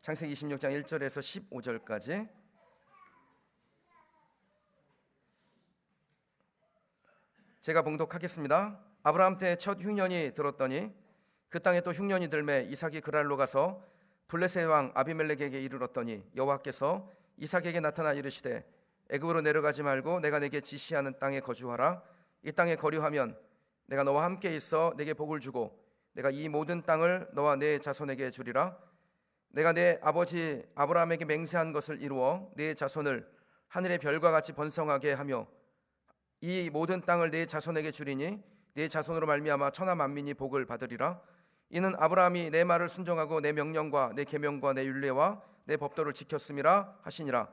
창세기 26장 1절에서 15절까지. 제가 봉독하겠습니다. 아브라함 때 첫 흉년이 들었더니 그 땅에 또 흉년이 들매 이삭이 그랄로 가서 블레셋 왕 아비멜렉에게 이르렀더니 여호와께서 이삭에게 나타나 이르시되 애굽으로 내려가지 말고 내가 내게 지시하는 땅에 거주하라. 이 땅에 거류하면 내가 너와 함께 있어 내게 복을 주고 내가 이 모든 땅을 너와 내 자손에게 주리라. 내가 내 아버지 아브라함에게 맹세한 것을 이루어 내 자손을 하늘의 별과 같이 번성하게 하며 이 모든 땅을 내 자손에게 주리니 내 자손으로 말미암아 천하 만민이 복을 받으리라. 이는 아브라함이 내 말을 순종하고 내 명령과 내 계명과 내 율례와 내 법도를 지켰음이라 하시니라.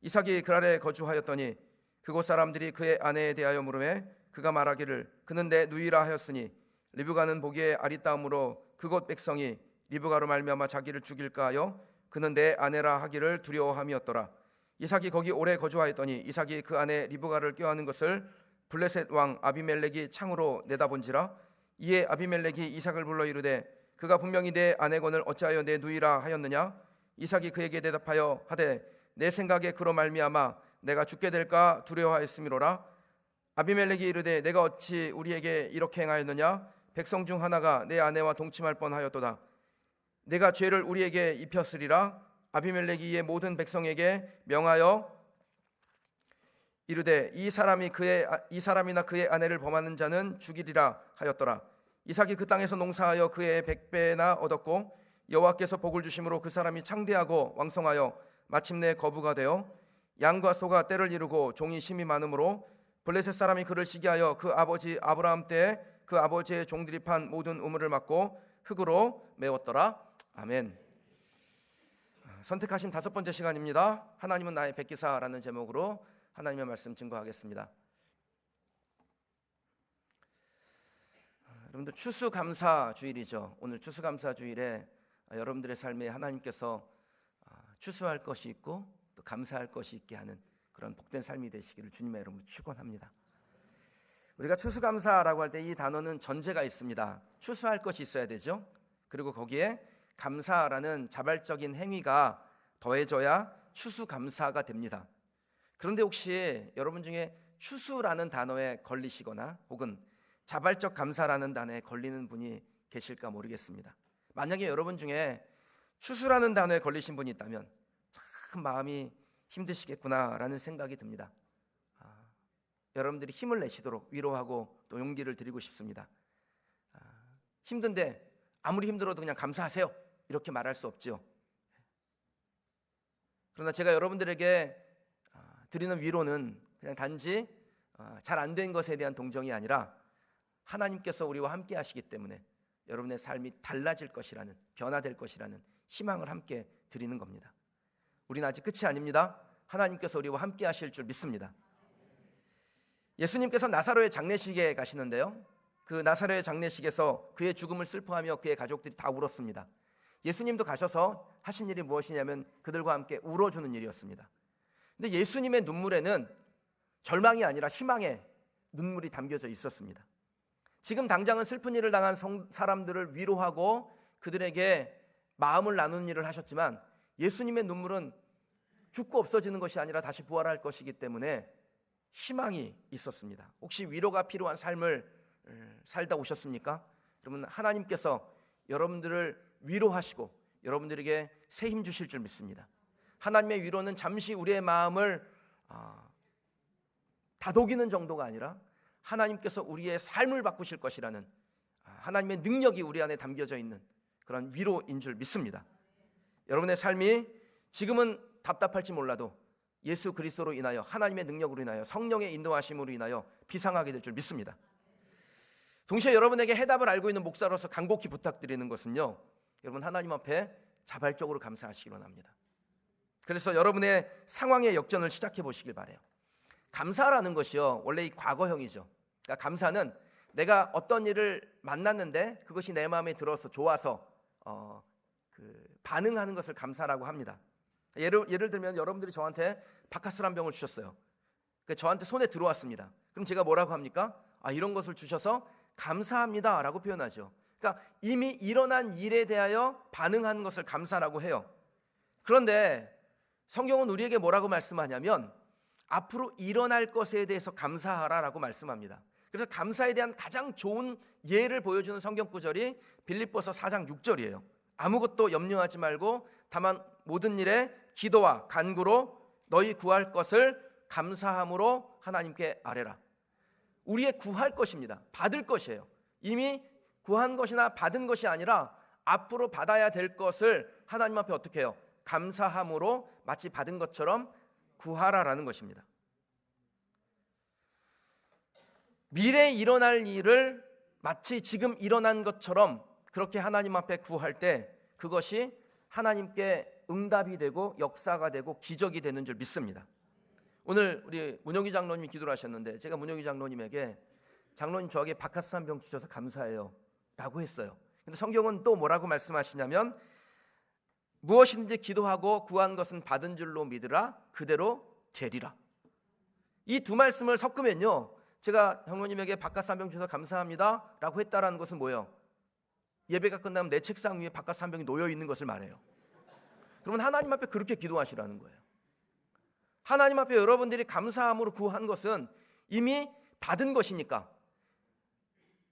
이삭이 그랄에 거주하였더니 그곳 사람들이 그의 아내에 대하여 물으매 그가 말하기를 그는 내 누이라 하였으니 리브가는 보기에 아리따움으로 그곳 백성이 리브가로 말미암아 자기를 죽일까 하여 그는 내 아내라 하기를 두려워함이었더라. 이삭이 거기 오래 거주하였더니 이삭이 그 아내 리브가를 꾀하는 것을 블레셋 왕 아비멜렉이 창으로 내다본지라. 이에 아비멜렉이 이삭을 불러 이르되 그가 분명히 내 아내건을 어찌하여 내 누이라 하였느냐. 이삭이 그에게 대답하여 하되 내 생각에 그로 말미암아 내가 죽게 될까 두려워하였음이로라. 아비멜렉이 이르되 내가 어찌 우리에게 이렇게 행하였느냐. 백성 중 하나가 내 아내와 동침할 뻔하였도다. 내가 죄를 우리에게 입혔으리라. 아비멜렉이 이에 모든 백성에게 명하여 이르되 이 사람이나 그의 아내를 범하는 자는 죽이리라 하였더라. 이삭이 그 땅에서 농사하여 그의 100배나 얻었고 여호와께서 복을 주심으로 그 사람이 창대하고 왕성하여 마침내 거부가 되어 양과 소가 떼를 이루고 종이 심이 많으므로 블레셋 사람이 그를 시기하여 그 아버지 아브라함 때에 그 아버지의 종들이 판 모든 우물을 막고 흙으로 메웠더라. 아멘. 선택하신 다섯 번째 시간입니다. 하나님은 나의 백기사라는 제목으로 하나님의 말씀 증거하겠습니다. 여러분들 추수감사주일이죠. 오늘 추수감사주일에 여러분들의 삶에 하나님께서 추수할 것이 있고 또 감사할 것이 있게 하는 그런 복된 삶이 되시기를 주님의 이름으로 축원합니다. 우리가 추수감사라고 할 때 이 단어는 전제가 있습니다. 추수할 것이 있어야 되죠. 그리고 거기에 감사라는 자발적인 행위가 더해져야 추수감사가 됩니다. 그런데 혹시 여러분 중에 추수라는 단어에 걸리시거나 혹은 자발적 감사라는 단어에 걸리는 분이 계실까 모르겠습니다. 만약에 여러분 중에 추수라는 단어에 걸리신 분이 있다면 참 마음이 힘드시겠구나라는 생각이 듭니다. 여러분들이 힘을 내시도록 위로하고 또 용기를 드리고 싶습니다. 힘든데 아무리 힘들어도 그냥 감사하세요 이렇게 말할 수 없죠. 그러나 제가 여러분들에게 드리는 위로는 그냥 단지 잘 안 된 것에 대한 동정이 아니라 하나님께서 우리와 함께 하시기 때문에 여러분의 삶이 달라질 것이라는, 변화될 것이라는 희망을 함께 드리는 겁니다. 우리는 아직 끝이 아닙니다. 하나님께서 우리와 함께 하실 줄 믿습니다. 예수님께서 나사로의 장례식에 가시는데요, 그 나사로의 장례식에서 그의 죽음을 슬퍼하며 그의 가족들이 다 울었습니다. 예수님도 가셔서 하신 일이 무엇이냐면 그들과 함께 울어주는 일이었습니다. 근데 예수님의 눈물에는 절망이 아니라 희망의 눈물이 담겨져 있었습니다. 지금 당장은 슬픈 일을 당한 사람들을 위로하고 그들에게 마음을 나누는 일을 하셨지만 예수님의 눈물은 죽고 없어지는 것이 아니라 다시 부활할 것이기 때문에 희망이 있었습니다. 혹시 위로가 필요한 삶을 살다 오셨습니까? 여러분, 하나님께서 여러분들을 위로하시고 여러분들에게 새 힘 주실 줄 믿습니다. 하나님의 위로는 잠시 우리의 마음을 다독이는 정도가 아니라 하나님께서 우리의 삶을 바꾸실 것이라는 하나님의 능력이 우리 안에 담겨져 있는 그런 위로인 줄 믿습니다. 여러분의 삶이 지금은 답답할지 몰라도 예수 그리스도로 인하여 하나님의 능력으로 인하여 성령의 인도하심으로 인하여 비상하게 될 줄 믿습니다. 동시에 여러분에게 해답을 알고 있는 목사로서 간곡히 부탁드리는 것은요, 여러분 하나님 앞에 자발적으로 감사하시기 원합니다. 그래서 여러분의 상황의 역전을 시작해 보시길 바라요. 감사라는 것이요, 원래 이 과거형이죠. 그러니까 감사는 내가 어떤 일을 만났는데 그것이 내 마음에 들어서 좋아서 반응하는 것을 감사라고 합니다. 예를 들면 여러분들이 저한테 바카스 한 병을 주셨어요. 저한테 손에 들어왔습니다. 그럼 제가 뭐라고 합니까? 이런 것을 주셔서 감사합니다 라고 표현하죠. 그러니까 이미 일어난 일에 대하여 반응하는 것을 감사라고 해요. 그런데 성경은 우리에게 뭐라고 말씀하냐면 앞으로 일어날 것에 대해서 감사하라라고 말씀합니다. 그래서 감사에 대한 가장 좋은 예를 보여주는 성경 구절이 빌립보서 4장 6절이에요. 아무것도 염려하지 말고 다만 모든 일에 기도와 간구로 너희 구할 것을 감사함으로 하나님께 아뢰라. 우리의 구할 것입니다. 받을 것이에요. 이미 구한 것이나 받은 것이 아니라 앞으로 받아야 될 것을 하나님 앞에 어떻게 해요? 감사함으로 마치 받은 것처럼 구하라라는 것입니다. 미래에 일어날 일을 마치 지금 일어난 것처럼 그렇게 하나님 앞에 구할 때 그것이 하나님께 응답이 되고 역사가 되고 기적이 되는 줄 믿습니다. 오늘 우리 문용기 장로님이 기도를 하셨는데 제가 문용기 장로님에게 장로님 저에게 바카스 한 병 주셔서 감사해요 라고 했어요. 근데 성경은 또 뭐라고 말씀하시냐면 무엇이든지 기도하고 구한 것은 받은 줄로 믿으라 그대로 되리라. 이 두 말씀을 섞으면요, 제가 장로님에게 바카스 한 병 주셔서 감사합니다 라고 했다라는 것은 뭐예요? 예배가 끝나면 내 책상 위에 바카스 한 병이 놓여 있는 것을 말해요. 그러면 하나님 앞에 그렇게 기도하시라는 거예요. 하나님 앞에 여러분들이 감사함으로 구한 것은 이미 받은 것이니까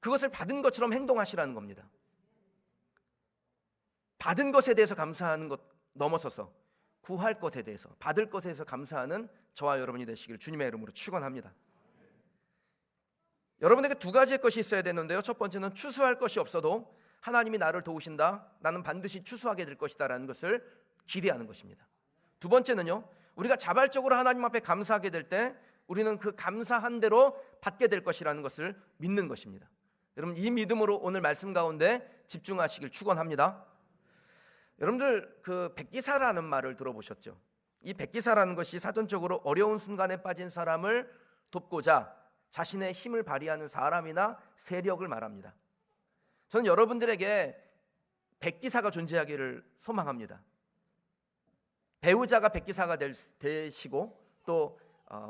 그것을 받은 것처럼 행동하시라는 겁니다. 받은 것에 대해서 감사하는 것 넘어서서 구할 것에 대해서, 받을 것에 대해서 감사하는 저와 여러분이 되시길 주님의 이름으로 축원합니다. 여러분에게 두 가지의 것이 있어야 되는데요, 첫 번째는 추수할 것이 없어도 하나님이 나를 도우신다, 나는 반드시 추수하게 될 것이다 라는 것을 기대하는 것입니다. 두 번째는요, 우리가 자발적으로 하나님 앞에 감사하게 될 때 우리는 그 감사한 대로 받게 될 것이라는 것을 믿는 것입니다. 여러분, 이 믿음으로 오늘 말씀 가운데 집중하시길 축원합니다. 여러분들 그 백기사라는 말을 들어보셨죠? 이 백기사라는 것이 사전적으로 어려운 순간에 빠진 사람을 돕고자 자신의 힘을 발휘하는 사람이나 세력을 말합니다. 저는 여러분들에게 백기사가 존재하기를 소망합니다. 배우자가 백기사가 되시고 또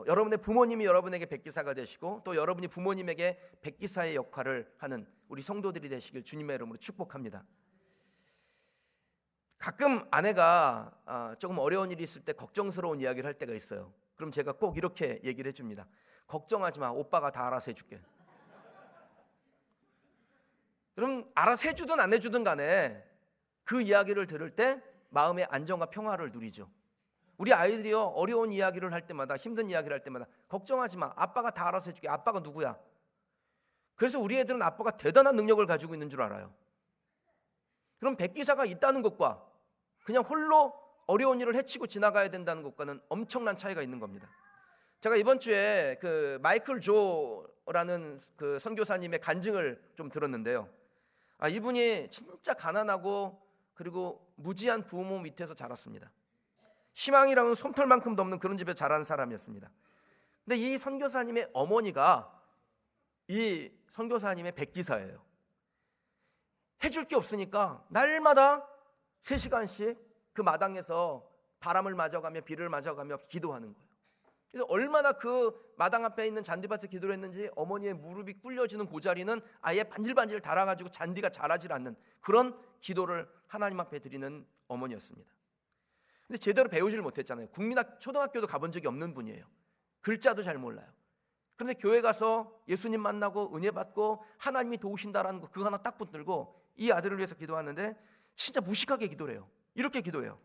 여러분의 부모님이 여러분에게 백기사가 되시고 또 여러분이 부모님에게 백기사의 역할을 하는 우리 성도들이 되시길 주님의 이름으로 축복합니다. 가끔 아내가 조금 어려운 일이 있을 때 걱정스러운 이야기를 할 때가 있어요. 그럼 제가 꼭 이렇게 얘기를 해줍니다. 걱정하지 마, 오빠가 다 알아서 해줄게. 그럼 알아서 해주든 안 해주든 간에 그 이야기를 들을 때 마음의 안정과 평화를 누리죠. 우리 아이들이요, 어려운 이야기를 할 때마다, 힘든 이야기를 할 때마다 걱정하지 마, 아빠가 다 알아서 해줄게. 아빠가 누구야? 그래서 우리 애들은 아빠가 대단한 능력을 가지고 있는 줄 알아요. 그럼 백기사가 있다는 것과 그냥 홀로 어려운 일을 헤치고 지나가야 된다는 것과는 엄청난 차이가 있는 겁니다. 제가 이번 주에 그 마이클 조라는 그 선교사님의 간증을 좀 들었는데요, 이분이 진짜 가난하고 그리고 무지한 부모 밑에서 자랐습니다. 희망이랑은 솜털만큼도 없는 그런 집에 자란 사람이었습니다. 근데 이 선교사님의 어머니가 이 선교사님의 백기사예요. 해줄 게 없으니까 날마다 3시간씩 그 마당에서 바람을 맞아가며 비를 맞아가며 기도하는 거예요. 그래서 얼마나 그 마당 앞에 있는 잔디밭에 기도를 했는지 어머니의 무릎이 꿀려지는 그 자리는 아예 반질반질 달아가지고 잔디가 자라질 않는 그런 기도를 하나님 앞에 드리는 어머니였습니다. 근데 제대로 배우질 못했잖아요. 초등학교도 가본 적이 없는 분이에요. 글자도 잘 몰라요. 그런데 교회 가서 예수님 만나고 은혜 받고 하나님이 도우신다라는 거 그거 하나 딱 붙들고 이 아들을 위해서 기도하는데 진짜 무식하게 기도를 해요. 이렇게 기도해요.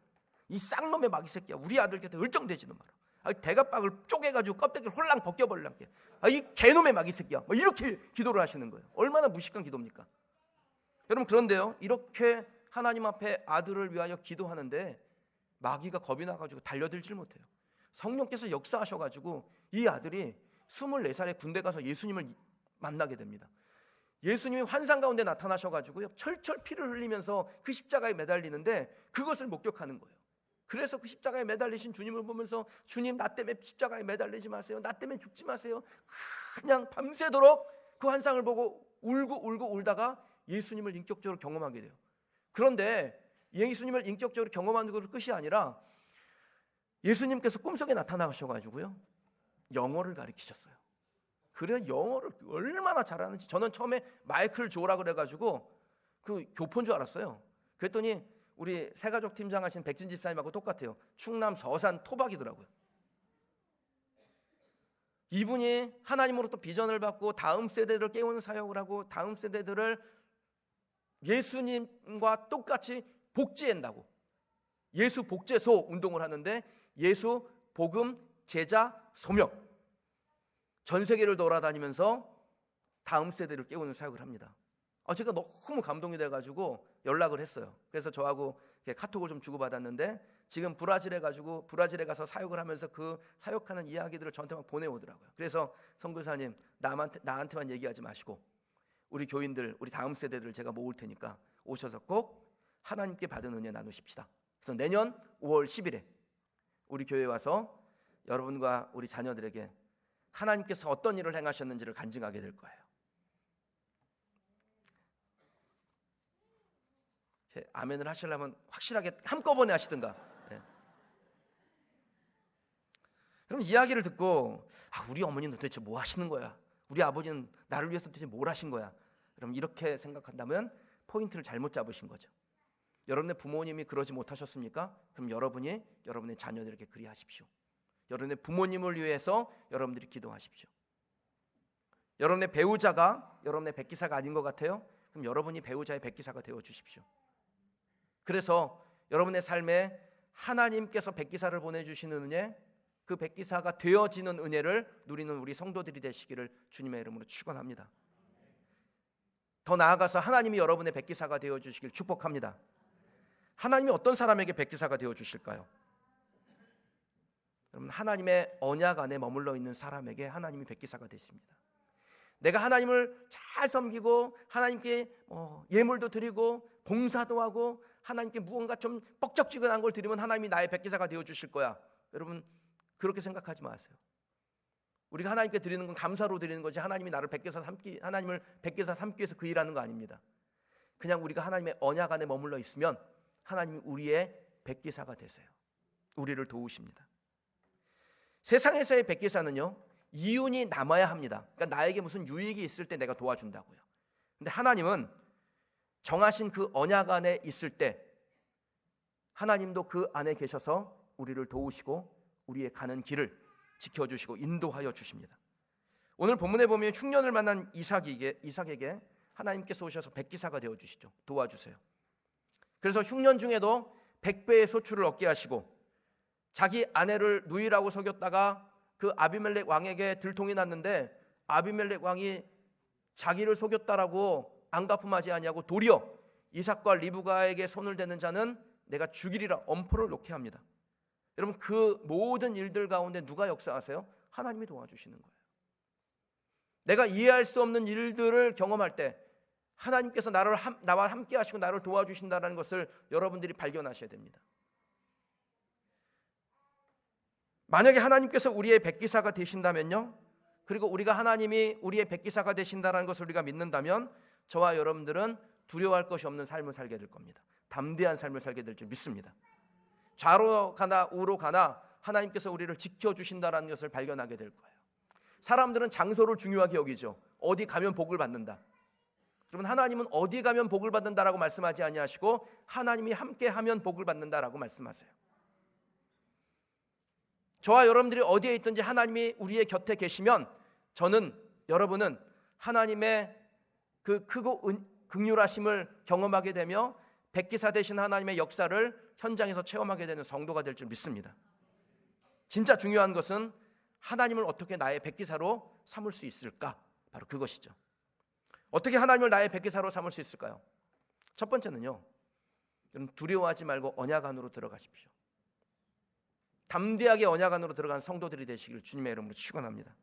이 쌍놈의 마귀 새끼야, 우리 아들 곁에 을정대지는 마라. 대가박을 쪼개가지고 껍데기를 홀랑 벗겨버릴란게. 이 개놈의 마귀 새끼야. 이렇게 기도를 하시는 거예요. 얼마나 무식한 기도입니까? 여러분, 그런데요, 이렇게 하나님 앞에 아들을 위하여 기도하는데 마귀가 겁이 나가지고 달려들질 못해요. 성령께서 역사하셔가지고 이 아들이 24살에 군대 가서 예수님을 만나게 됩니다. 예수님이 환상 가운데 나타나셔가지고요, 철철 피를 흘리면서 그 십자가에 매달리는데 그것을 목격하는 거예요. 그래서 그 십자가에 매달리신 주님을 보면서 주님, 나 때문에 십자가에 매달리지 마세요. 나 때문에 죽지 마세요. 그냥 밤새도록 그 환상을 보고 울고 울다가 예수님을 인격적으로 경험하게 돼요. 그런데 예수님을 인격적으로 경험하는 것으로 끝이 아니라 예수님께서 꿈속에 나타나셔가지고요, 영어를 가르치셨어요. 그래, 영어를 얼마나 잘하는지. 저는 처음에 마이클 조라 그래가지고 그 교포인 줄 알았어요. 그랬더니 우리 새가족 팀장 하신 백진 집사님하고 똑같아요. 충남 서산 토박이더라고요. 이분이 하나님으로부터 비전을 받고 다음 세대를 깨우는 사역을 하고 다음 세대들을 예수님과 똑같이 복제한다고 예수 복제소 운동을 하는데, 예수 복음 제자 소명, 전 세계를 돌아다니면서 다음 세대를 깨우는 사역을 합니다. 제가 너무 감동이 돼가지고 연락을 했어요. 그래서 저하고 카톡을 좀 주고받았는데, 지금 브라질에 가서 사역을 하면서 그 사역하는 이야기들을 저한테 막 보내오더라고요. 그래서 선교사님, 나한테만 얘기하지 마시고 우리 교인들, 우리 다음 세대들을 제가 모을 테니까 오셔서 꼭 하나님께 받은 은혜 나누십시다. 그래서 내년 5월 10일에 우리 교회에 와서 여러분과 우리 자녀들에게 하나님께서 어떤 일을 행하셨는지를 간증하게 될 거예요. 아멘을 하시려면 확실하게 한꺼번에 하시든가. 그럼 이야기를 듣고 우리 어머니는 도대체 뭐 하시는 거야? 우리 아버지는 나를 위해서 도대체 뭘 하신 거야? 그럼 이렇게 생각한다면 포인트를 잘못 잡으신 거죠. 여러분의 부모님이 그러지 못하셨습니까? 그럼 여러분이 여러분의 자녀들에게 그리하십시오. 여러분의 부모님을 위해서 여러분들이 기도하십시오. 여러분의 배우자가 여러분의 백기사가 아닌 것 같아요? 그럼 여러분이 배우자의 백기사가 되어 주십시오. 그래서 여러분의 삶에 하나님께서 백기사를 보내주시는 은혜, 그 백기사가 되어지는 은혜를 누리는 우리 성도들이 되시기를 주님의 이름으로 축원합니다. 더 나아가서 하나님이 여러분의 백기사가 되어주시길 축복합니다. 하나님이 어떤 사람에게 백기사가 되어주실까요? 여러분, 하나님의 언약 안에 머물러 있는 사람에게 하나님이 백기사가 되십니다. 내가 하나님을 잘 섬기고 하나님께 예물도 드리고 봉사도 하고 하나님께 무언가 좀 뻑적지근한 걸 드리면 하나님이 나의 백기사가 되어주실 거야. 여러분, 그렇게 생각하지 마세요. 우리가 하나님께 드리는 건 감사로 드리는 거지, 하나님이 나를 하나님을 백기사 삼기 위해서 그 일하는 거 아닙니다. 그냥 우리가 하나님의 언약 안에 머물러 있으면 하나님이 우리의 백기사가 되세요. 우리를 도우십니다. 세상에서의 백기사는요, 이윤이 남아야 합니다. 그러니까 나에게 무슨 유익이 있을 때 내가 도와준다고요. 근데 하나님은 정하신 그 언약 안에 있을 때 하나님도 그 안에 계셔서 우리를 도우시고 우리의 가는 길을 지켜주시고 인도하여 주십니다. 오늘 본문에 보면 흉년을 만난 이삭에게 하나님께서 오셔서 백기사가 되어주시죠. 도와주세요. 그래서 흉년 중에도 100배의 소출을 얻게 하시고, 자기 아내를 누이라고 속였다가 그 아비멜렉 왕에게 들통이 났는데 아비멜렉 왕이 자기를 속였다라고 안갚음하지 아니하고 도리어 이삭과 리브가에게 손을 대는 자는 내가 죽이리라 엄포를 놓게 합니다. 여러분, 그 모든 일들 가운데 누가 역사하세요? 하나님이 도와주시는 거예요. 내가 이해할 수 없는 일들을 경험할 때 하나님께서 나와 함께 하시고 나를 도와주신다는 것을 여러분들이 발견하셔야 됩니다. 만약에 하나님께서 우리의 백기사가 되신다면요, 그리고 우리가 하나님이 우리의 백기사가 되신다는 것을 우리가 믿는다면 저와 여러분들은 두려워할 것이 없는 삶을 살게 될 겁니다. 담대한 삶을 살게 될 줄 믿습니다. 좌로 가나 우로 가나 하나님께서 우리를 지켜주신다는 것을 발견하게 될 거예요. 사람들은 장소를 중요하게 여기죠. 어디 가면 복을 받는다. 여러분, 하나님은 어디 가면 복을 받는다라고 말씀하지 아니하시고 하나님이 함께하면 복을 받는다라고 말씀하세요. 저와 여러분들이 어디에 있든지 하나님이 우리의 곁에 계시면 여러분은 하나님의 그 크고 긍휼하심을 경험하게 되며 백기사 되신 하나님의 역사를 현장에서 체험하게 되는 성도가 될 줄 믿습니다. 진짜 중요한 것은 하나님을 어떻게 나의 백기사로 삼을 수 있을까? 바로 그것이죠. 어떻게 하나님을 나의 백기사로 삼을 수 있을까요? 첫 번째는요, 두려워하지 말고 언약 안으로 들어가십시오. 담대하게 언약 안으로 들어간 성도들이 되시길 주님의 이름으로 축원합니다.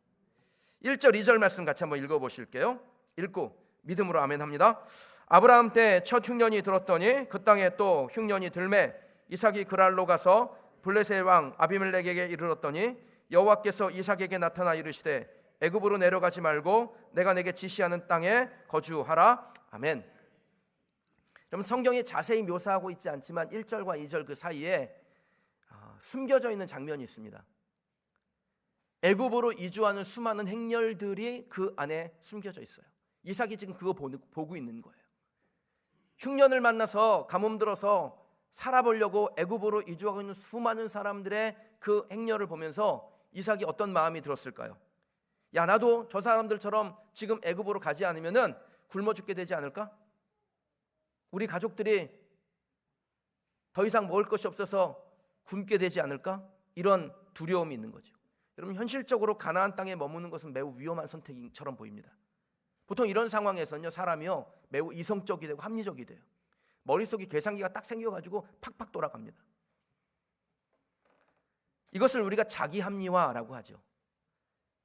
1절 2절 말씀 같이 한번 읽어보실게요. 읽고 믿음으로 아멘합니다. 아브라함 때 첫 흉년이 들었더니 그 땅에 또 흉년이 들매 이삭이 그랄로 가서 블레셋 왕 아비멜렉에게 이르렀더니 여호와께서 이삭에게 나타나 이르시되 애굽으로 내려가지 말고 내가 내게 지시하는 땅에 거주하라. 아멘. 여러분, 성경이 자세히 묘사하고 있지 않지만 1절과 2절 그 사이에 숨겨져 있는 장면이 있습니다. 애굽으로 이주하는 수많은 행렬들이 그 안에 숨겨져 있어요. 이삭이 지금 그거 보고 있는 거예요. 흉년을 만나서 가뭄 들어서 살아보려고 애굽으로 이주하고 있는 수많은 사람들의 그 행렬을 보면서 이삭이 어떤 마음이 들었을까요? 야, 나도 저 사람들처럼 지금 애굽으로 가지 않으면은 굶어 죽게 되지 않을까? 우리 가족들이 더 이상 먹을 것이 없어서 굶게 되지 않을까? 이런 두려움이 있는 거죠. 여러분, 현실적으로 가나안 땅에 머무는 것은 매우 위험한 선택처럼 보입니다. 보통 이런 상황에서는요, 사람이요 매우 이성적이 되고 합리적이 돼요. 머릿속에 계산기가 딱 생겨가지고 팍팍 돌아갑니다. 이것을 우리가 자기 합리화라고 하죠.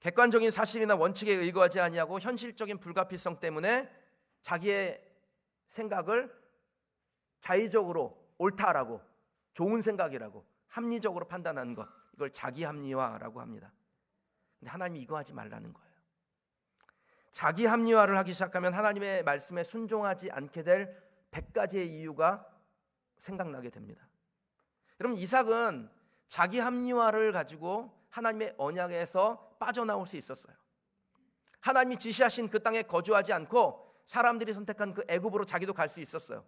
객관적인 사실이나 원칙에 의거하지 아니하고 현실적인 불가피성 때문에 자기의 생각을 자의적으로 옳다라고, 좋은 생각이라고 합리적으로 판단하는 것, 이걸 자기 합리화라고 합니다. 근데 하나님이 이거 하지 말라는 거예요. 자기 합리화를 하기 시작하면 하나님의 말씀에 순종하지 않게 될 100가지의 이유가 생각나게 됩니다. 여러분, 이삭은 자기 합리화를 가지고 하나님의 언약에서 빠져나올 수 있었어요. 하나님이 지시하신 그 땅에 거주하지 않고 사람들이 선택한 그 애굽으로 자기도 갈 수 있었어요.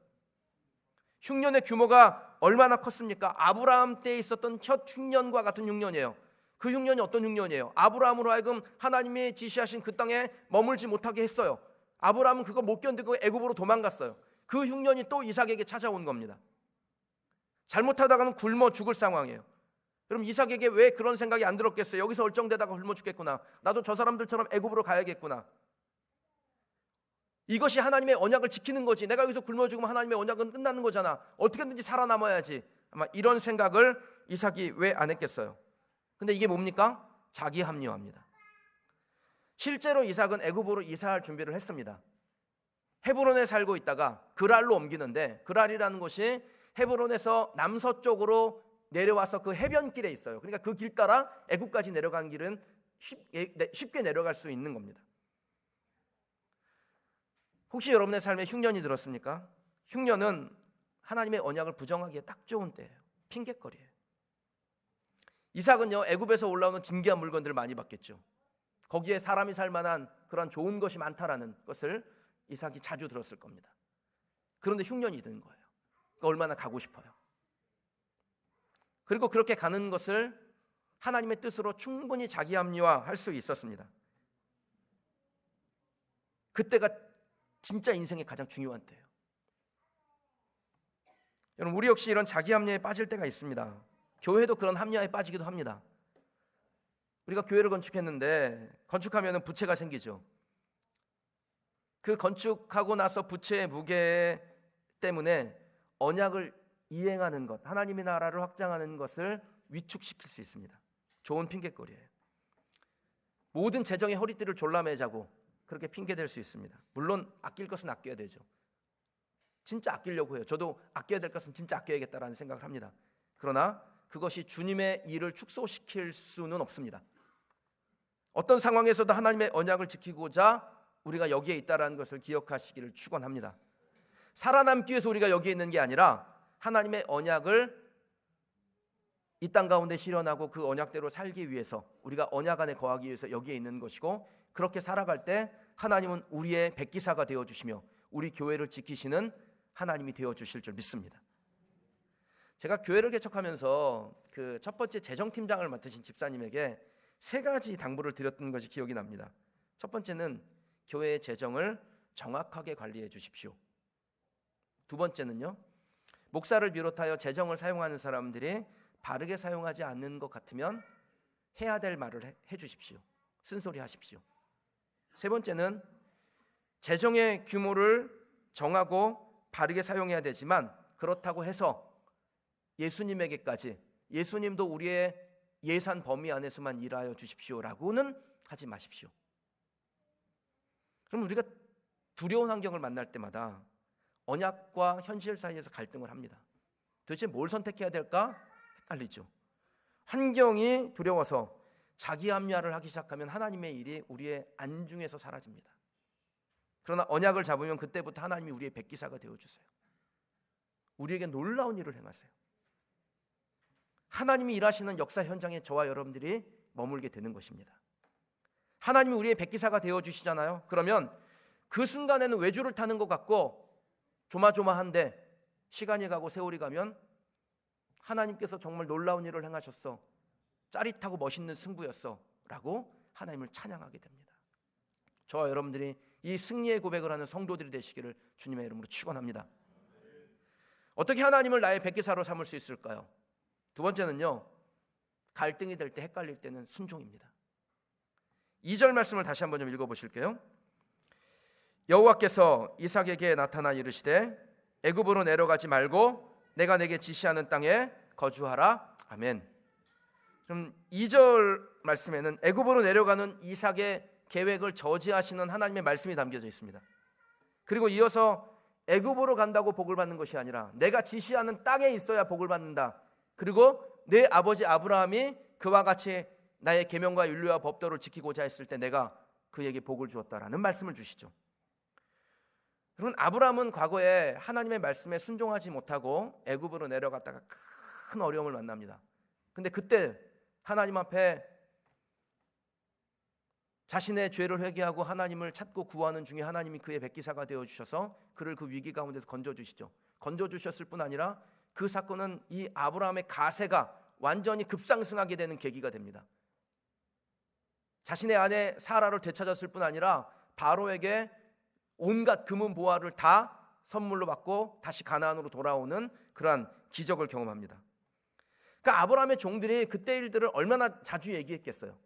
흉년의 규모가 얼마나 컸습니까? 아브라함 때에 있었던 첫 흉년과 같은 흉년이에요. 그 흉년이 어떤 흉년이에요? 아브라함으로 하여금 하나님이 지시하신 그 땅에 머물지 못하게 했어요. 아브라함은 그거 못 견디고 애굽으로 도망갔어요. 그 흉년이 또 이삭에게 찾아온 겁니다. 잘못하다가는 굶어 죽을 상황이에요. 여러분, 이삭에게 왜 그런 생각이 안 들었겠어요? 여기서 얼쩡대다가 굶어 죽겠구나. 나도 저 사람들처럼 애굽으로 가야겠구나. 이것이 하나님의 언약을 지키는 거지. 내가 여기서 굶어 죽으면 하나님의 언약은 끝나는 거잖아. 어떻게든지 살아남아야지. 아마 이런 생각을 이삭이 왜 안 했겠어요? 근데 이게 뭡니까? 자기 합리화입니다. 실제로 이삭은 애굽으로 이사할 준비를 했습니다. 헤브론에 살고 있다가 그랄로 옮기는데, 그랄이라는 곳이 헤브론에서 남서쪽으로 내려와서 그 해변길에 있어요. 그러니까 그 길 따라 애굽까지 내려가는 길은 쉽게 내려갈 수 있는 겁니다. 혹시 여러분의 삶에 흉년이 들었습니까? 흉년은 하나님의 언약을 부정하기에 딱 좋은 때예요. 핑곗거리예요. 이삭은요, 애굽에서 올라오는 진귀한 물건들을 많이 받겠죠. 거기에 사람이 살 만한 그런 좋은 것이 많다라는 것을 이삭이 자주 들었을 겁니다. 그런데 흉년이 드는 거예요. 그러니까 얼마나 가고 싶어요. 그리고 그렇게 가는 것을 하나님의 뜻으로 충분히 자기 합리화할 수 있었습니다. 그때가 진짜 인생의 가장 중요한 때예요. 여러분, 우리 역시 이런 자기 합리화에 빠질 때가 있습니다. 교회도 그런 합리화에 빠지기도 합니다. 우리가 교회를 건축했는데 건축하면 부채가 생기죠. 그 건축하고 나서 부채의 무게 때문에 언약을 이행하는 것, 하나님의 나라를 확장하는 것을 위축시킬 수 있습니다. 좋은 핑계거리예요. 모든 재정의 허리띠를 졸라매자고 그렇게 핑계댈 수 있습니다. 물론 아낄 것은 아껴야 되죠. 진짜 아끼려고 해요. 저도 아껴야 될 것은 진짜 아껴야겠다라는 생각을 합니다. 그러나 그것이 주님의 일을 축소시킬 수는 없습니다. 어떤 상황에서도 하나님의 언약을 지키고자 우리가 여기에 있다라는 것을 기억하시기를 축원합니다. 살아남기 위해서 우리가 여기에 있는 게 아니라 하나님의 언약을 이 땅 가운데 실현하고 그 언약대로 살기 위해서, 우리가 언약 안에 거하기 위해서 여기에 있는 것이고, 그렇게 살아갈 때 하나님은 우리의 백기사가 되어주시며 우리 교회를 지키시는 하나님이 되어주실 줄 믿습니다. 제가 교회를 개척하면서 그 첫 번째 재정팀장을 맡으신 집사님에게 3가지 당부를 드렸던 것이 기억이 납니다. 첫 번째는 교회의 재정을 정확하게 관리해 주십시오. 두 번째는요, 목사를 비롯하여 재정을 사용하는 사람들이 바르게 사용하지 않는 것 같으면 해야 될 말을 해 주십시오. 쓴소리 하십시오. 세 번째는 재정의 규모를 정하고 바르게 사용해야 되지만, 그렇다고 해서 예수님에게까지, 예수님도 우리의 예산 범위 안에서만 일하여 주십시오라고는 하지 마십시오. 그럼 우리가 두려운 환경을 만날 때마다 언약과 현실 사이에서 갈등을 합니다. 도대체 뭘 선택해야 될까? 헷갈리죠. 환경이 두려워서 자기 합리화를 하기 시작하면 하나님의 일이 우리의 안중에서 사라집니다. 그러나 언약을 잡으면 그때부터 하나님이 우리의 백기사가 되어주세요. 우리에게 놀라운 일을 행하세요. 하나님이 일하시는 역사 현장에 저와 여러분들이 머물게 되는 것입니다. 하나님이 우리의 백기사가 되어주시잖아요. 그러면 그 순간에는 외주를 타는 것 같고 조마조마한데 시간이 가고 세월이 가면 하나님께서 정말 놀라운 일을 행하셨어, 짜릿하고 멋있는 승부였어 라고 하나님을 찬양하게 됩니다. 저와 여러분들이 이 승리의 고백을 하는 성도들이 되시기를 주님의 이름으로 축원합니다. 어떻게 하나님을 나의 백기사로 삼을 수 있을까요? 두 번째는요, 갈등이 될 때, 헷갈릴 때는 순종입니다. 2절 말씀을 다시 한번 좀 읽어보실게요. 여호와께서 이삭에게 나타나 이르시되 애굽으로 내려가지 말고 내가 내게 지시하는 땅에 거주하라. 아멘. 그럼 2절 말씀에는 애굽으로 내려가는 이삭의 계획을 저지하시는 하나님의 말씀이 담겨져 있습니다. 그리고 이어서 애굽으로 간다고 복을 받는 것이 아니라 내가 지시하는 땅에 있어야 복을 받는다. 그리고 내 아버지 아브라함이 그와 같이 나의 계명과 율례와 법도를 지키고자 했을 때 내가 그에게 복을 주었다라는 말씀을 주시죠. 여러분, 아브라함은 과거에 하나님의 말씀에 순종하지 못하고 애굽으로 내려갔다가 큰 어려움을 만납니다. 근데 그때 하나님 앞에 자신의 죄를 회개하고 하나님을 찾고 구하는 중에 하나님이 그의 백기사가 되어주셔서 그를 그 위기 가운데서 건져주시죠. 건져주셨을 뿐 아니라 그 사건은 이 아브라함의 가세가 완전히 급상승하게 되는 계기가 됩니다. 자신의 아내 사라를 되찾았을 뿐 아니라 바로에게 온갖 금은 보화를 다 선물로 받고 다시 가나안으로 돌아오는 그러한 기적을 경험합니다. 그러니까 아브라함의 종들이 그때 일들을 얼마나 자주 얘기했겠어요.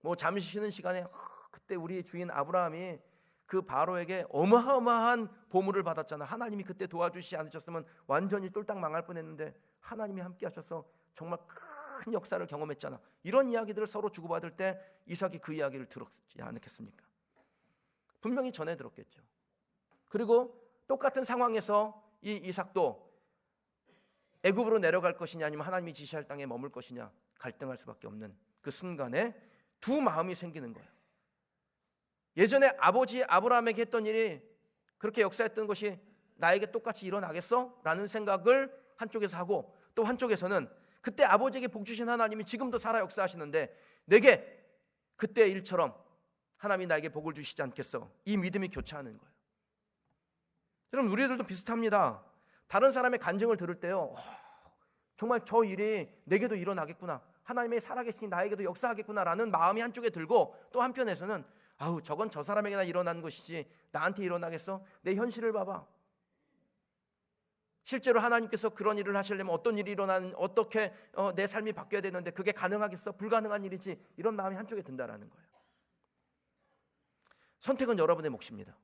뭐 잠시 쉬는 시간에 그때 우리 주인 아브라함이 그 바로에게 어마어마한 보물을 받았잖아. 하나님이 그때 도와주시지 않으셨으면 완전히 똘딱 망할 뻔했는데 하나님이 함께 하셔서 정말 큰 역사를 경험했잖아. 이런 이야기들을 서로 주고받을 때 이삭이 그 이야기를 들었지 않겠습니까? 분명히 전해 들었겠죠. 그리고 똑같은 상황에서 이 이삭도 애굽으로 내려갈 것이냐 아니면 하나님이 지시할 땅에 머물 것이냐 갈등할 수밖에 없는 그 순간에 두 마음이 생기는 거예요. 예전에 아버지 아브라함에게 했던 일이 그렇게 역사했던 것이 나에게 똑같이 일어나겠어? 라는 생각을 한쪽에서 하고 또 한쪽에서는 그때 아버지에게 복 주신 하나님이 지금도 살아 역사하시는데 내게 그때 일처럼 하나님이 나에게 복을 주시지 않겠어? 이 믿음이 교차하는 거예요. 여러분, 우리들도 비슷합니다. 다른 사람의 간증을 들을 때요, 정말 저 일이 내게도 일어나겠구나, 하나님의 살아계신 나에게도 역사하겠구나라는 마음이 한쪽에 들고 또 한편에서는 아우 저건 저 사람에게나 일어난 것이지 나한테 일어나겠어? 내 현실을 봐봐. 실제로 하나님께서 그런 일을 하시려면 어떤 일이 일어나는, 어떻게 내 삶이 바뀌어야 되는데 그게 가능하겠어? 불가능한 일이지. 이런 마음이 한쪽에 든다라는 거예요. 선택은 여러분의 몫입니다.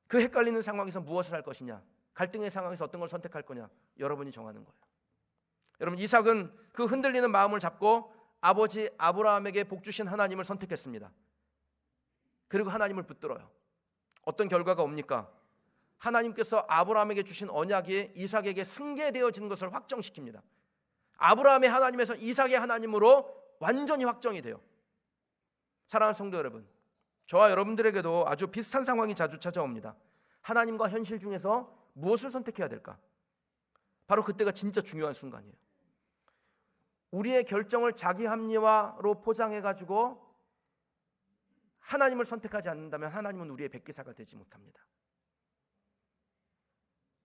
그 헷갈리는 상황에서 무엇을 할 것이냐, 갈등의 상황에서 어떤 걸 선택할 거냐, 여러분이 정하는 거예요. 여러분, 이삭은 그 흔들리는 마음을 잡고 아버지 아브라함에게 복 주신 하나님을 선택했습니다. 그리고 하나님을 붙들어요. 어떤 결과가 옵니까? 하나님께서 아브라함에게 주신 언약이 이삭에게 승계되어진 것을 확정시킵니다. 아브라함의 하나님에서 이삭의 하나님으로 완전히 확정이 돼요. 사랑하는 성도 여러분, 저와 여러분들에게도 아주 비슷한 상황이 자주 찾아옵니다. 하나님과 현실 중에서 무엇을 선택해야 될까? 바로 그때가 진짜 중요한 순간이에요. 우리의 결정을 자기 합리화로 포장해가지고 하나님을 선택하지 않는다면 하나님은 우리의 백기사가 되지 못합니다.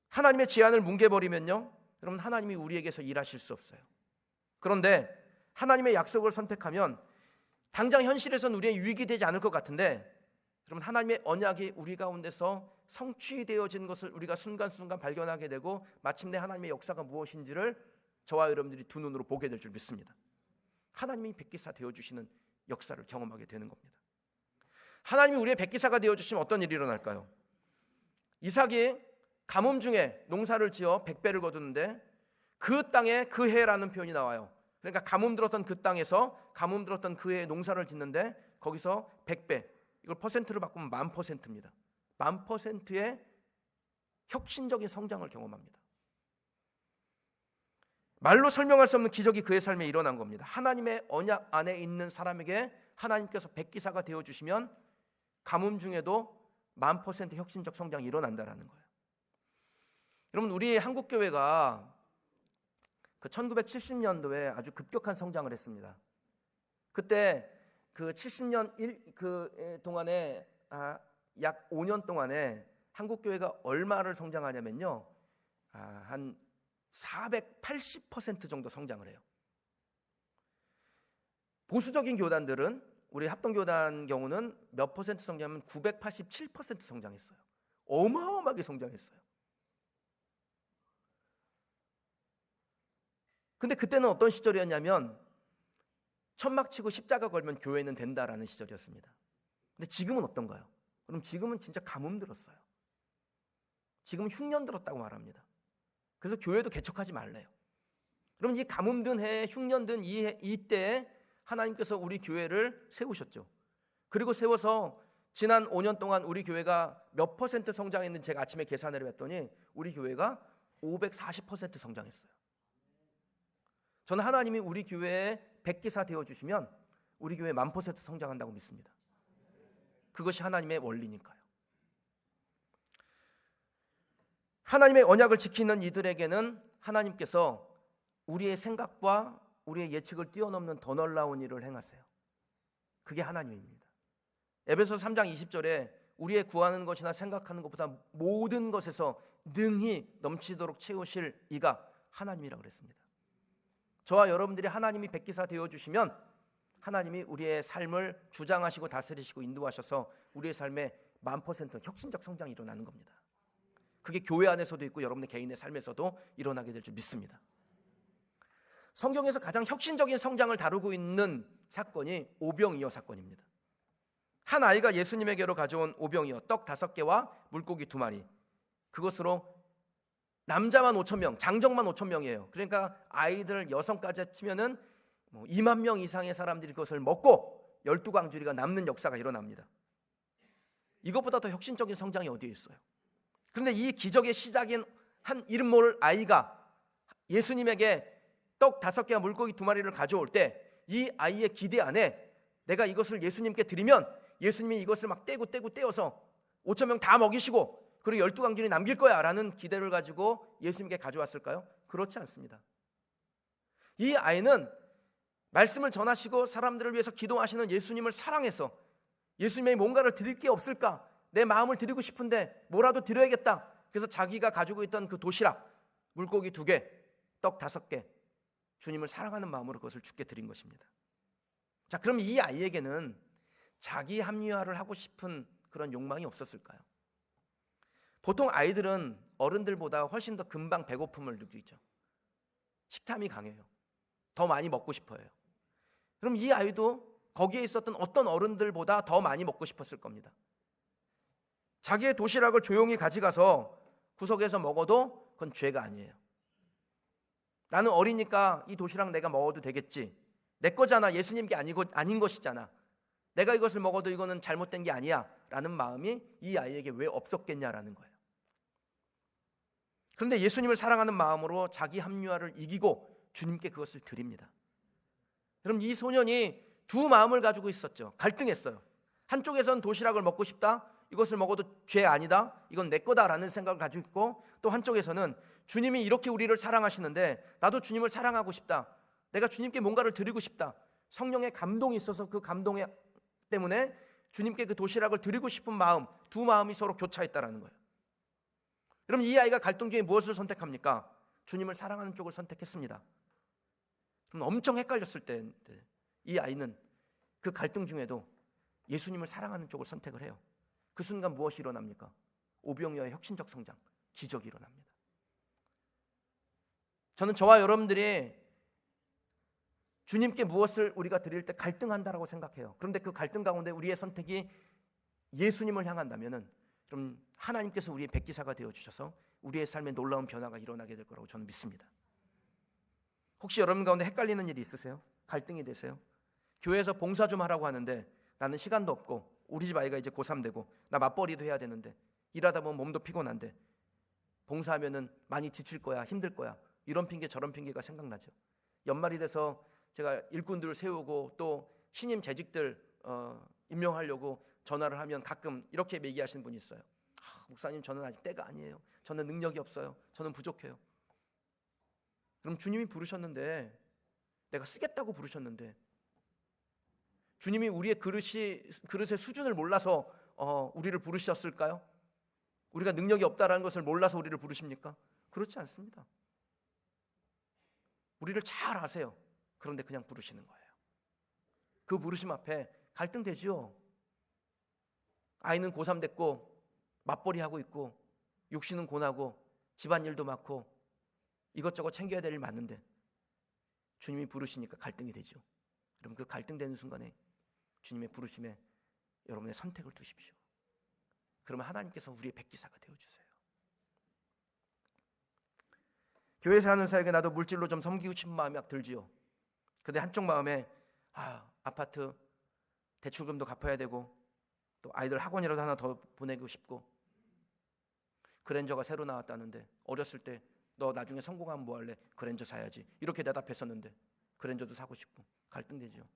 하나님의 제안을 뭉개버리면요, 여러분, 하나님이 우리에게서 일하실 수 없어요. 그런데 하나님의 약속을 선택하면 당장 현실에서는 우리의 유익이 되지 않을 것 같은데, 여러분, 하나님의 언약이 우리 가운데서 성취되어진 것을 우리가 순간순간 발견하게 되고 마침내 하나님의 역사가 무엇인지를 저와 여러분들이 두 눈으로 보게 될 줄 믿습니다. 하나님이 백기사 되어주시는 역사를 경험하게 되는 겁니다. 하나님이 우리의 백기사가 되어주시면 어떤 일이 일어날까요? 이삭이 가뭄 중에 농사를 지어 100배를 거두는데 그 땅에 그 해라는 표현이 나와요. 그러니까 가뭄 들었던 그 땅에서 가뭄 들었던 그 해에 농사를 짓는데 거기서 100배, 이걸 퍼센트로 바꾸면 1000%입니다. 1000%의 혁신적인 성장을 경험합니다. 말로 설명할 수 없는 기적이 그의 삶에 일어난 겁니다. 하나님의 언약 안에 있는 사람에게 하나님께서 백기사가 되어주시면 가뭄 중에도 1000% 혁신적 성장이 일어난다는 거예요. 여러분, 우리 한국교회가 그 1970년도에 아주 급격한 성장을 했습니다. 그때 그 70년 동안에 약 5년 동안에 한국 교회가 얼마를 성장하냐면요, 한 480% 정도 성장을 해요. 보수적인 교단들은, 우리 합동교단 경우는 몇 퍼센트 성장하면 987% 성장했어요. 어마어마하게 성장했어요. 근데 그때는 어떤 시절이었냐면 천막 치고 십자가 걸면 교회는 된다라는 시절이었습니다. 근데 지금은 어떤가요? 그럼 지금은 진짜 가뭄 들었어요. 지금은 흉년 들었다고 말합니다. 그래서 교회도 개척하지 말래요. 그럼 이 가뭄 든 해, 흉년 든 이때에 하나님께서 우리 교회를 세우셨죠. 그리고 세워서 지난 5년 동안 우리 교회가 몇 퍼센트 성장했는지 제가 아침에 계산을 해봤더니 우리 교회가 540% 성장했어요. 저는 하나님이 우리 교회에 백기사 되어주시면 우리 교회 1000% 성장한다고 믿습니다. 그것이 하나님의 원리니까요. 하나님의 언약을 지키는 이들에게는 하나님께서 우리의 생각과 우리의 예측을 뛰어넘는 더 놀라운 일을 행하세요. 그게 하나님입니다. 에베소 3장 20절에 우리의 구하는 것이나 생각하는 것보다 모든 것에서 능히 넘치도록 채우실 이가 하나님이라고 그랬습니다. 저와 여러분들이 하나님이 백기사 되어주시면 하나님이 우리의 삶을 주장하시고 다스리시고 인도하셔서 우리의 삶에 1000% 혁신적 성장이 일어나는 겁니다. 그게 교회 안에서도 있고 여러분의 개인의 삶에서도 일어나게 될 줄 믿습니다. 성경에서 가장 혁신적인 성장을 다루고 있는 사건이 오병이어 사건입니다. 한 아이가 예수님에게로 가져온 오병이어 떡 5개와 물고기 2마리, 그것으로 남자만 5,000명, 장정만 5,000명이에요. 그러니까 아이들 여성까지 합치면은 2만 명 이상의 사람들이 그것을 먹고 12광주리가 남는 역사가 일어납니다. 이것보다 더 혁신적인 성장이 어디에 있어요? 그런데 이 기적의 시작인 한 이름 모를 아이가 예수님에게 떡 5개와 물고기 2마리를 가져올 때 이 아이의 기대 안에 내가 이것을 예수님께 드리면 예수님이 이것을 막 떼어서 5,000명 다 먹이시고 그리고 12광주리 남길 거야 라는 기대를 가지고 예수님께 가져왔을까요? 그렇지 않습니다. 이 아이는 말씀을 전하시고 사람들을 위해서 기도하시는 예수님을 사랑해서 예수님의 뭔가를 드릴 게 없을까? 내 마음을 드리고 싶은데 뭐라도 드려야겠다. 그래서 자기가 가지고 있던 그 도시락, 물고기 2개, 떡 5개, 주님을 사랑하는 마음으로 그것을 주께 드린 것입니다. 자, 그럼 이 아이에게는 자기 합리화를 하고 싶은 그런 욕망이 없었을까요? 보통 아이들은 어른들보다 훨씬 더 금방 배고픔을 느끼죠. 식탐이 강해요. 더 많이 먹고 싶어요. 그럼 이 아이도 거기에 있었던 어떤 어른들보다 더 많이 먹고 싶었을 겁니다. 자기의 도시락을 조용히 가져가서 구석에서 먹어도 그건 죄가 아니에요. 나는 어리니까 이 도시락 내가 먹어도 되겠지. 내 거잖아. 예수님께 아닌 것이잖아. 내가 이것을 먹어도 이거는 잘못된 게 아니야 라는 마음이 이 아이에게 왜 없었겠냐라는 거예요. 그런데 예수님을 사랑하는 마음으로 자기 합리화를 이기고 주님께 그것을 드립니다. 그럼 이 소년이 두 마음을 가지고 있었죠. 갈등했어요. 한쪽에서는 도시락을 먹고 싶다. 이것을 먹어도 죄 아니다. 이건 내 거다라는 생각을 가지고 있고, 또 한쪽에서는 주님이 이렇게 우리를 사랑하시는데 나도 주님을 사랑하고 싶다. 내가 주님께 뭔가를 드리고 싶다. 성령의 감동이 있어서 그 감동 때문에 주님께 그 도시락을 드리고 싶은 마음, 두 마음이 서로 교차했다라는 거예요. 그럼 이 아이가 갈등 중에 무엇을 선택합니까? 주님을 사랑하는 쪽을 선택했습니다. 그럼 엄청 헷갈렸을 때 이 아이는 그 갈등 중에도 예수님을 사랑하는 쪽을 선택을 해요. 그 순간 무엇이 일어납니까? 오병이어의 혁신적 성장, 기적이 일어납니다. 저는 저와 여러분들이 주님께 무엇을 우리가 드릴 때 갈등한다라고 생각해요. 그런데 그 갈등 가운데 우리의 선택이 예수님을 향한다면은 그럼 하나님께서 우리의 백기사가 되어주셔서 우리의 삶에 놀라운 변화가 일어나게 될 거라고 저는 믿습니다. 혹시 여러분 가운데 헷갈리는 일이 있으세요? 갈등이 되세요? 교회에서 봉사 좀 하라고 하는데 나는 시간도 없고 우리 집 아이가 이제 고3 되고 나 맞벌이도 해야 되는데 일하다 보면 몸도 피곤한데 봉사하면은 많이 지칠 거야, 힘들 거야, 이런 핑계 저런 핑계가 생각나죠. 연말이 돼서 제가 일꾼들을 세우고 또 신임 재직들 임명하려고 전화를 하면 가끔 이렇게 얘기하시는 분이 있어요. 목사님, 저는 아직 때가 아니에요. 저는 능력이 없어요. 저는 부족해요. 그럼 주님이 부르셨는데, 내가 쓰겠다고 부르셨는데, 주님이 우리의 그릇의 수준을 몰라서 우리를 부르셨을까요? 우리가 능력이 없다라는 것을 몰라서 우리를 부르십니까? 그렇지 않습니다. 우리를 잘 아세요. 그런데 그냥 부르시는 거예요. 그 부르심 앞에 갈등되지요. 아이는 고3 됐고 맞벌이 하고 있고 육신은 고나고 집안일도 많고 이것저것 챙겨야 될 일 많은데 주님이 부르시니까 갈등이 되죠. 그럼 그 갈등되는 순간에 주님의 부르심에 여러분의 선택을 두십시오. 그러면 하나님께서 우리의 백기사가 되어주세요. 교회에서 하는 사역에 나도 물질로 좀 섬기고 싶은 마음이 막 들지요. 그런데 한쪽 마음에 아파트 대출금도 갚아야 되고 또 아이들 학원이라도 하나 더 보내고 싶고 그랜저가 새로 나왔다는데 어렸을 때 너 나중에 성공하면 뭐 할래? 그랜저 사야지 이렇게 대답했었는데 그랜저도 사고 싶고 갈등되죠.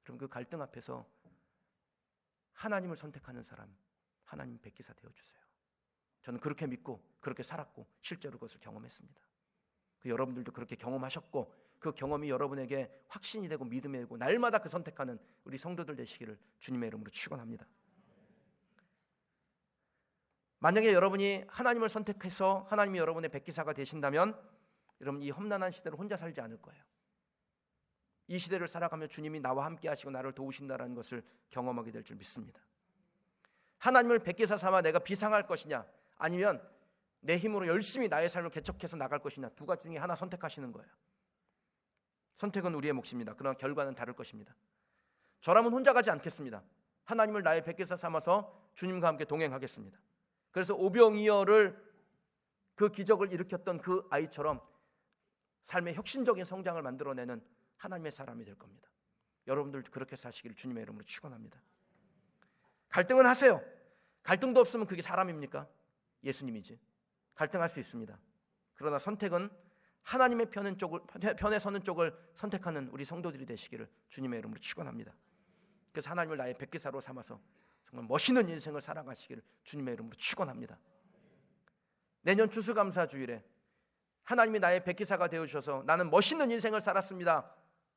그럼 그 갈등 앞에서 하나님을 선택하는 사람, 하나님 백기사 되어주세요. 저는 그렇게 믿고 그렇게 살았고 실제로 그것을 경험했습니다. 여러분들도 그렇게 경험하셨고 그 경험이 여러분에게 확신이 되고 믿음이 되고 날마다 그 선택하는 우리 성도들 되시기를 주님의 이름으로 축원합니다. 만약에 여러분이 하나님을 선택해서 하나님이 여러분의 백기사가 되신다면 여러분 이 험난한 시대를 혼자 살지 않을 거예요. 이 시대를 살아가며 주님이 나와 함께 하시고 나를 도우신다는 것을 경험하게 될 줄 믿습니다. 하나님을 백기사 삼아 내가 비상할 것이냐 아니면 내 힘으로 열심히 나의 삶을 개척해서 나갈 것이냐 두 가지 중에 하나 선택하시는 거예요. 선택은 우리의 몫입니다. 그러나 결과는 다를 것입니다. 저라면 혼자 가지 않겠습니다. 하나님을 나의 백기사 삼아서 주님과 함께 동행하겠습니다. 그래서 오병이어를 그 기적을 일으켰던 그 아이처럼 삶의 혁신적인 성장을 만들어내는 하나님의 사람이 될 겁니다. 여러분들 그렇게 사시기를 주님의 이름으로 축원합니다. 갈등은 하세요. 갈등도 없으면 그게 사람입니까? 예수님이지. 갈등할 수 있습니다. 그러나 선택은 하나님의 편에 서는 쪽을 선택하는 우리 성도들이 되시기를 주님의 이름으로 축원합니다. 그래서 하나님을 나의 백기사로 삼아서 정말 멋있는 인생을 살아가시기를 주님의 이름으로 축원합니다. 내년 추수감사주일에 하나님이 나의 백기사가 되어주셔서 나는 멋있는 인생을 살았습니다.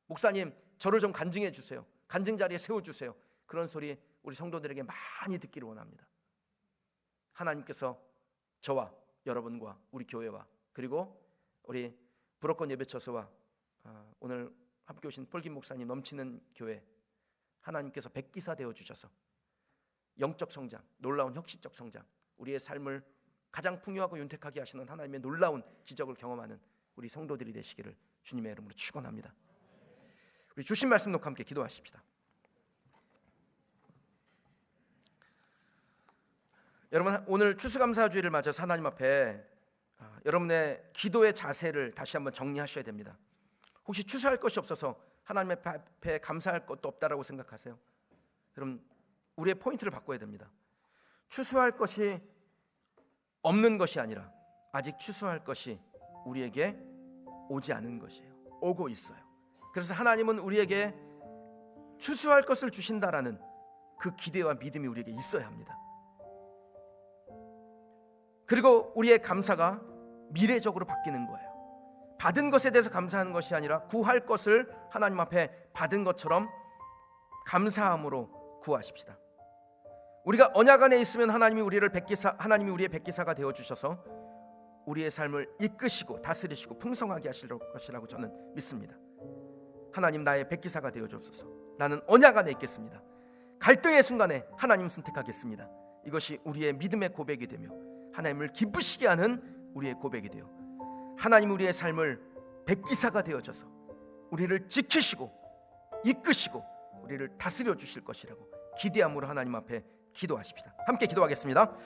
목사님 저를 좀 간증해 주세요. 간증 자리에 세워주세요. 그런 소리 우리 성도들에게 많이 듣기를 원합니다. 하나님께서 저와 여러분과 우리 교회와 그리고 우리 불어권 예배처소와 오늘 함께 오신 폴김 목사님 넘치는 교회 하나님께서 백기사 되어주셔서 영적 성장, 놀라운 혁신적 성장, 우리의 삶을 가장 풍요하고 윤택하게 하시는 하나님의 놀라운 기적을 경험하는 우리 성도들이 되시기를 주님의 이름으로 축원합니다. 우리 주신 말씀 놓고 함께 기도하십시다. 여러분 오늘 추수감사주일을 맞아서 하나님 앞에 여러분의 기도의 자세를 다시 한번 정리하셔야 됩니다. 혹시 추수할 것이 없어서 하나님 앞에 감사할 것도 없다라고 생각하세요? 여러분 우리의 포인트를 바꿔야 됩니다. 추수할 것이 없는 것이 아니라 아직 추수할 것이 우리에게 오지 않은 것이에요. 오고 있어요. 그래서 하나님은 우리에게 추수할 것을 주신다라는 그 기대와 믿음이 우리에게 있어야 합니다. 그리고 우리의 감사가 미래적으로 바뀌는 거예요. 받은 것에 대해서 감사하는 것이 아니라 구할 것을 하나님 앞에 받은 것처럼 감사함으로 구하십시다. 우리가 언약 안에 있으면 하나님이 우리의 백기사가 되어 주셔서 우리의 삶을 이끄시고 다스리시고 풍성하게 하실 것이라고 저는 믿습니다. 하나님 나의 백기사가 되어 주옵소서. 나는 언약 안에 있겠습니다. 갈등의 순간에 하나님 선택하겠습니다. 이것이 우리의 믿음의 고백이 되며 하나님을 기쁘시게 하는 우리의 고백이 되어 하나님 우리의 삶을 백기사가 되어져서 우리를 지키시고 이끄시고 우리를 다스려 주실 것이라고 기대함으로 하나님 앞에 기도하십시다. 함께 기도하겠습니다.